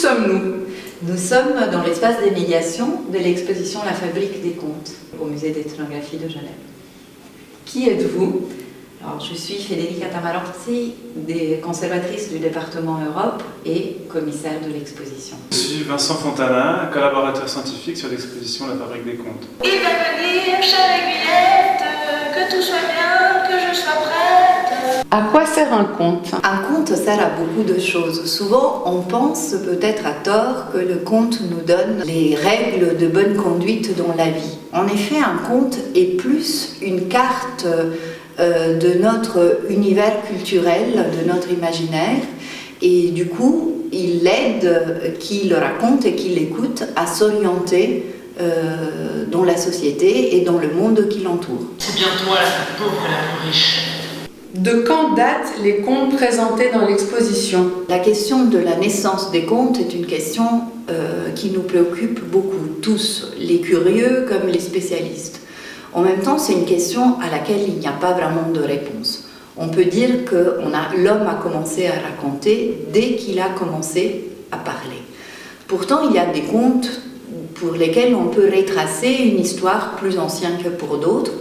sommes-nous? Nous sommes dans l'espace des médiations de l'exposition La Fabrique des contes au musée d'ethnographie de Genève. Qui êtes-vous? Alors, je suis Federica Tamarorzi, conservatrice du département Europe et commissaire de l'exposition. Je suis Vincent Fontana, collaborateur scientifique sur l'exposition La Fabrique des contes. Il va me dire, chère aiguillette, que tout soit bien, que je sois prête. À quoi sert un conte? Un conte sert à beaucoup de choses. Souvent, on pense peut-être à tort que le conte nous donne les règles de bonne conduite dans la vie. En effet, un conte est plus une carte de notre univers culturel, de notre imaginaire, et du coup, il aide qui le raconte et qui l'écoute à s'orienter dans la société et dans le monde qui l'entoure. C'est bien toi la plus pauvre et la plus riche. De quand datent les contes présentés dans l'exposition? La question de la naissance des contes est une question qui nous préoccupe beaucoup, tous, les curieux comme les spécialistes. En même temps, c'est une question à laquelle il n'y a pas vraiment de réponse. On peut dire que l'homme a commencé à raconter dès qu'il a commencé à parler. Pourtant, il y a des contes pour lesquels on peut retracer une histoire plus ancienne que pour d'autres.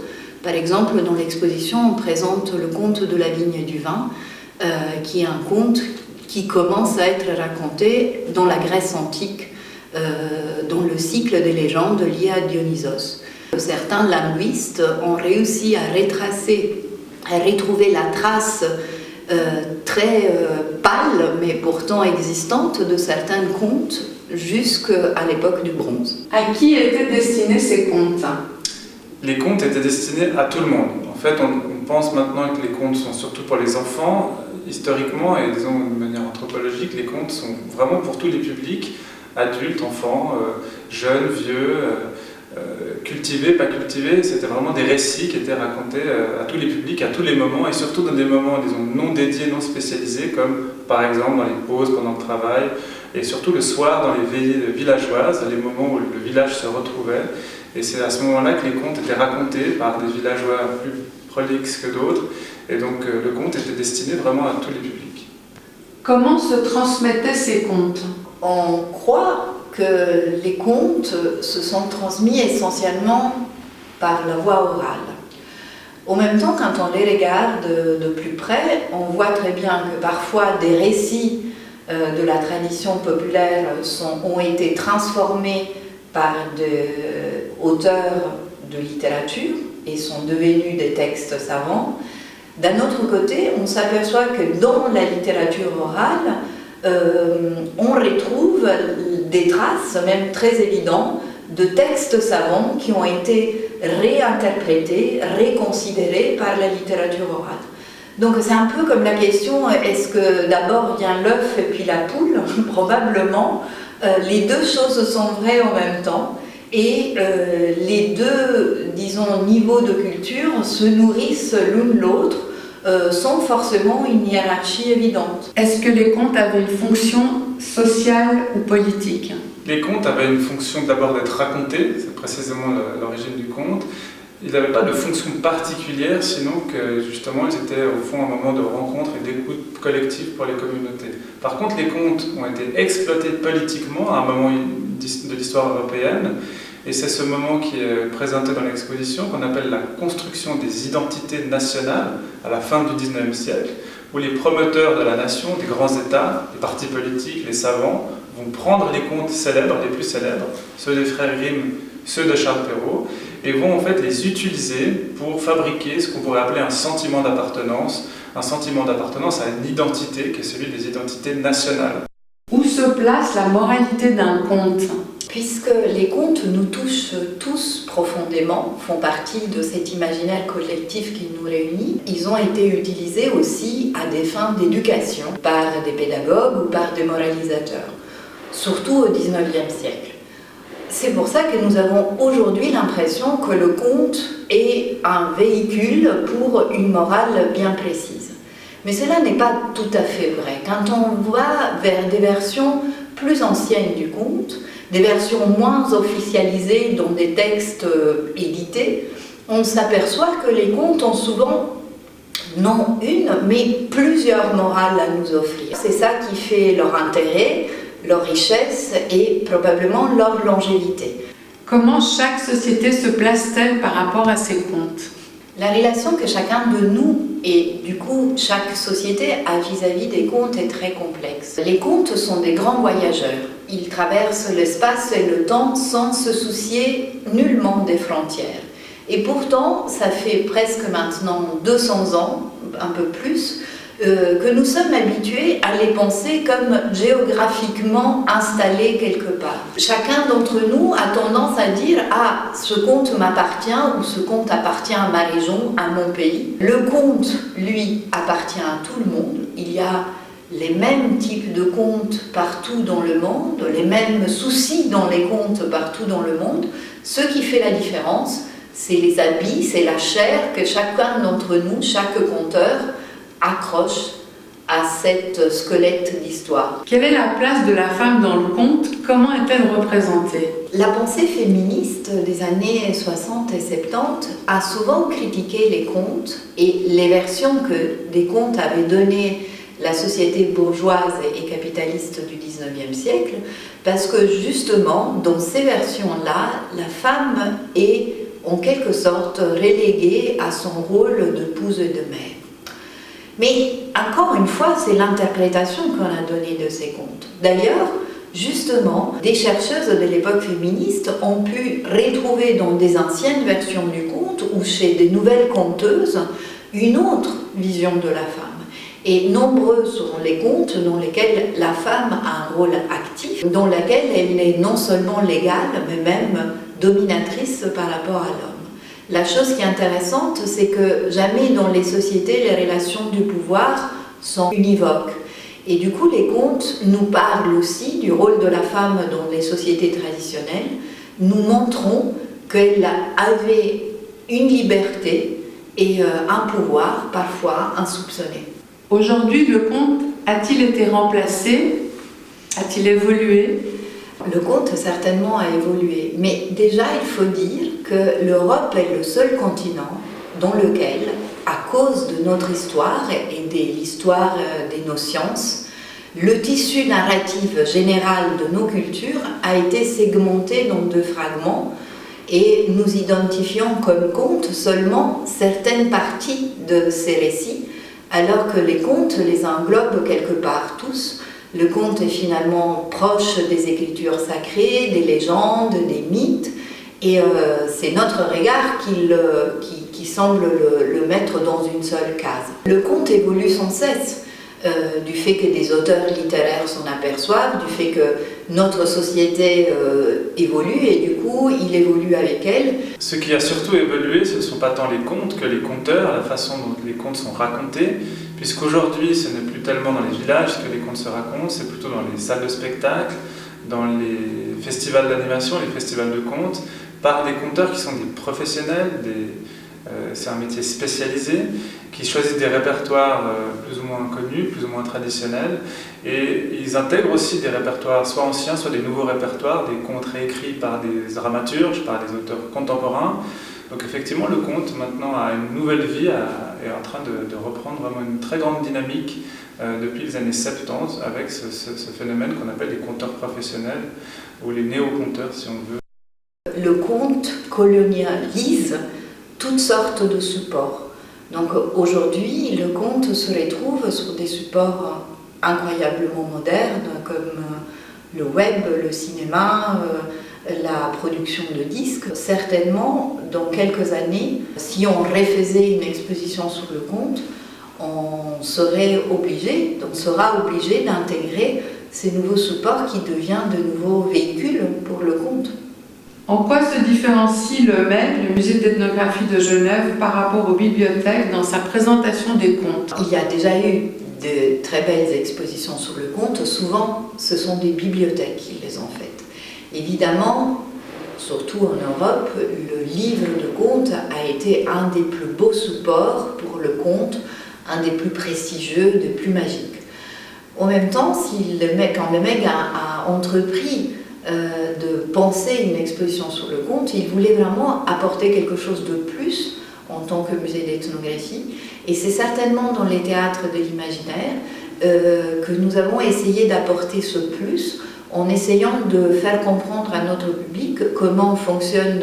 Par exemple, dans l'exposition, on présente le conte de la vigne et du vin, qui est un conte qui commence à être raconté dans la Grèce antique, dans le cycle des légendes liées à Dionysos. Certains linguistes ont réussi à retracer, à retrouver la trace très pâle, mais pourtant existante, de certains contes jusqu'à l'époque du bronze. À qui étaient destinés ces contes? Les contes étaient destinés à tout le monde. En fait, on pense maintenant que les contes sont surtout pour les enfants. Historiquement, et disons de manière anthropologique, les contes sont vraiment pour tous les publics, adultes, enfants, jeunes, vieux, cultivés, pas cultivés. C'était vraiment des récits qui étaient racontés à tous les publics, à tous les moments, et surtout dans des moments, disons, non dédiés, non spécialisés, comme par exemple dans les pauses pendant le travail, et surtout le soir dans les veillées villageoises, les moments où le village se retrouvait. Et c'est à ce moment-là que les contes étaient racontés par des villageois plus prolixes que d'autres. Et donc le conte était destiné vraiment à tous les publics. Comment se transmettaient ces contes? On croit que les contes se sont transmis essentiellement par la voie orale. En même temps, quand on les regarde de plus près, on voit très bien que parfois des récits de la tradition populaire ont été transformés par des auteurs de littérature et sont devenus des textes savants. D'un autre côté, on s'aperçoit que dans la littérature orale, on retrouve des traces, même très évidentes, de textes savants qui ont été réinterprétés, réconsidérés par la littérature orale. Donc c'est un peu comme la question, est-ce que d'abord vient l'œuf et puis la poule? Probablement. Les deux choses sont vraies en même temps et les deux, disons, niveaux de culture se nourrissent l'un l'autre sans forcément une hiérarchie évidente. Est-ce que les contes avaient une fonction sociale ou politique? Les contes avaient une fonction d'abord d'être racontés, c'est précisément l'origine du conte. Ils n'avaient pas de fonction particulière, sinon que justement ils étaient au fond un moment de rencontre et d'écoute collective pour les communautés. Par contre, les contes ont été exploités politiquement à un moment de l'histoire européenne, et c'est ce moment qui est présenté dans l'exposition qu'on appelle la construction des identités nationales à la fin du XIXe siècle, où les promoteurs de la nation, des grands États, les partis politiques, les savants, vont prendre les contes célèbres, les plus célèbres, ceux des frères Grimm, ceux de Charles Perrault, et vont en fait les utiliser pour fabriquer ce qu'on pourrait appeler un sentiment d'appartenance à une identité qui est celui des identités nationales. Où se place la moralité d'un conte? Puisque les contes nous touchent tous profondément, font partie de cet imaginaire collectif qui nous réunit, ils ont été utilisés aussi à des fins d'éducation par des pédagogues ou par des moralisateurs, surtout au XIXe siècle. C'est pour ça que nous avons aujourd'hui l'impression que le conte est un véhicule pour une morale bien précise. Mais cela n'est pas tout à fait vrai. Quand on va vers des versions plus anciennes du conte, des versions moins officialisées dans des textes édités, on s'aperçoit que les contes ont souvent non une, mais plusieurs morales à nous offrir. C'est ça qui fait leur intérêt, leur richesse et probablement leur longévité. Comment chaque société se place-t-elle par rapport à ces contes? La relation que chacun de nous et du coup chaque société a vis-à-vis des contes est très complexe. Les contes sont des grands voyageurs. Ils traversent l'espace et le temps sans se soucier nullement des frontières. Et pourtant, ça fait presque maintenant 200 ans, un peu plus, que nous sommes habitués à les penser comme géographiquement installés quelque part. Chacun d'entre nous a tendance à dire « Ah, ce conte m'appartient » ou « Ce conte appartient à ma région, à mon pays ». Le conte, lui, appartient à tout le monde. Il y a les mêmes types de contes partout dans le monde, les mêmes soucis dans les contes partout dans le monde. Ce qui fait la différence, c'est les habits, c'est la chair que chacun d'entre nous, chaque conteur, accroche à cette squelette d'histoire. Quelle est la place de la femme dans le conte? Comment est-elle représentée? La pensée féministe des années 60 et 70 a souvent critiqué les contes et les versions que des contes avaient données la société bourgeoise et capitaliste du 19e siècle, parce que justement, dans ces versions-là, la femme est en quelque sorte reléguée à son rôle d'épouse et de mère. Mais encore une fois, c'est l'interprétation qu'on a donnée de ces contes. D'ailleurs, justement, des chercheuses de l'époque féministe ont pu retrouver dans des anciennes versions du conte ou chez des nouvelles conteuses une autre vision de la femme. Et nombreux sont les contes dans lesquels la femme a un rôle actif, dans lequel elle est non seulement légale, mais même dominatrice par rapport à l'homme. La chose qui est intéressante, c'est que jamais dans les sociétés, les relations du pouvoir sont univoques. Et du coup, les contes nous parlent aussi du rôle de la femme dans les sociétés traditionnelles, nous montrons qu'elle avait une liberté et un pouvoir parfois insoupçonné. Aujourd'hui, le conte a-t-il été remplacé? A-t-il évolué? Le conte certainement a évolué, mais déjà il faut dire que l'Europe est le seul continent dans lequel, à cause de notre histoire et de l'histoire de nos sciences, le tissu narratif général de nos cultures a été segmenté dans deux fragments et nous identifions comme contes seulement certaines parties de ces récits, alors que les contes les englobent quelque part tous. Le conte est finalement proche des écritures sacrées, des légendes, des mythes, et c'est notre regard qui semble le mettre dans une seule case. Le conte évolue sans cesse, du fait que des auteurs littéraires s'en aperçoivent, du fait que notre société évolue, et du coup, il évolue avec elle. Ce qui a surtout évolué, ce ne sont pas tant les contes que les conteurs, la façon dont les contes sont racontés, puisqu'aujourd'hui, ce n'est plus tellement dans les villages que les contes se racontent, c'est plutôt dans les salles de spectacle, dans les festivals d'animation, les festivals de contes, par des conteurs qui sont des professionnels, c'est un métier spécialisé, qui choisissent des répertoires plus ou moins connus, plus ou moins traditionnels, et ils intègrent aussi des répertoires soit anciens, soit des nouveaux répertoires, des contes réécrits par des dramaturges, par des auteurs contemporains. Donc effectivement, le conte maintenant a une nouvelle vie, est en train de reprendre vraiment une très grande dynamique depuis les années 70, avec ce phénomène qu'on appelle les conteurs professionnels, ou les néo-conteurs si on veut. Le conte colonialise toutes sortes de supports. Donc aujourd'hui, le conte se retrouve sur des supports incroyablement modernes comme le web, le cinéma, la production de disques. Certainement, dans quelques années, si on refaisait une exposition sur le conte, on sera obligé d'intégrer ces nouveaux supports qui deviennent de nouveaux véhicules pour le conte. En quoi se différencie le MED, le Musée d'ethnographie de Genève, par rapport aux bibliothèques dans sa présentation des contes? Il y a déjà eu de très belles expositions sur le conte. Souvent, ce sont des bibliothèques qui les ont faites. Évidemment, surtout en Europe, le livre de contes a été un des plus beaux supports pour le conte, un des plus prestigieux, des plus magiques. En même temps, quand le MEG a entrepris de penser une exposition sur le conte, il voulait vraiment apporter quelque chose de plus en tant que musée d'ethnographie, et c'est certainement dans les théâtres de l'imaginaire que nous avons essayé d'apporter ce plus en essayant de faire comprendre à notre public comment fonctionne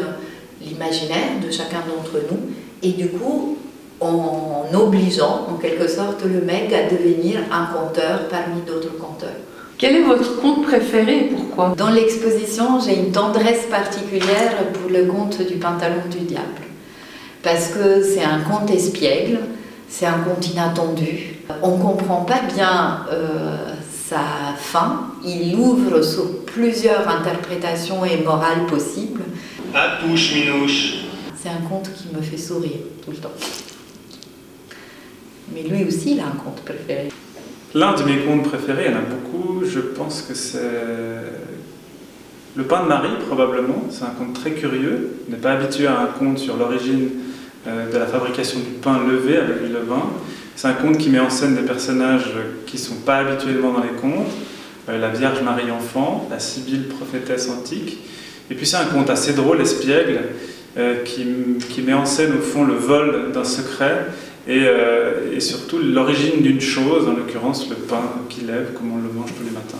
l'imaginaire de chacun d'entre nous et du coup en obligeant en quelque sorte le MEG à devenir un conteur parmi d'autres conteurs. Quel est votre conte préféré et pourquoi? Dans l'exposition, j'ai une tendresse particulière pour le conte du pantalon du diable. Parce que c'est un conte espiègle, c'est un conte inattendu. On ne comprend pas bien sa fin. Il ouvre sur plusieurs interprétations et morales possibles. À touche, minouche. C'est un conte qui me fait sourire tout le temps. Mais lui aussi, il a un conte préféré. L'un de mes contes préférés, il y en a beaucoup, je pense que c'est Le pain de Marie, probablement. C'est un conte très curieux. On n'est pas habitué à un conte sur l'origine de la fabrication du pain levé avec du levain. C'est un conte qui met en scène des personnages qui ne sont pas habituellement dans les contes. La Vierge Marie enfant, la Sibylle prophétesse antique. Et puis c'est un conte assez drôle, espiègle, qui met en scène au fond le vol d'un secret et surtout l'origine d'une chose, en l'occurrence le pain qu'il lève, comme on le mange tous les matins.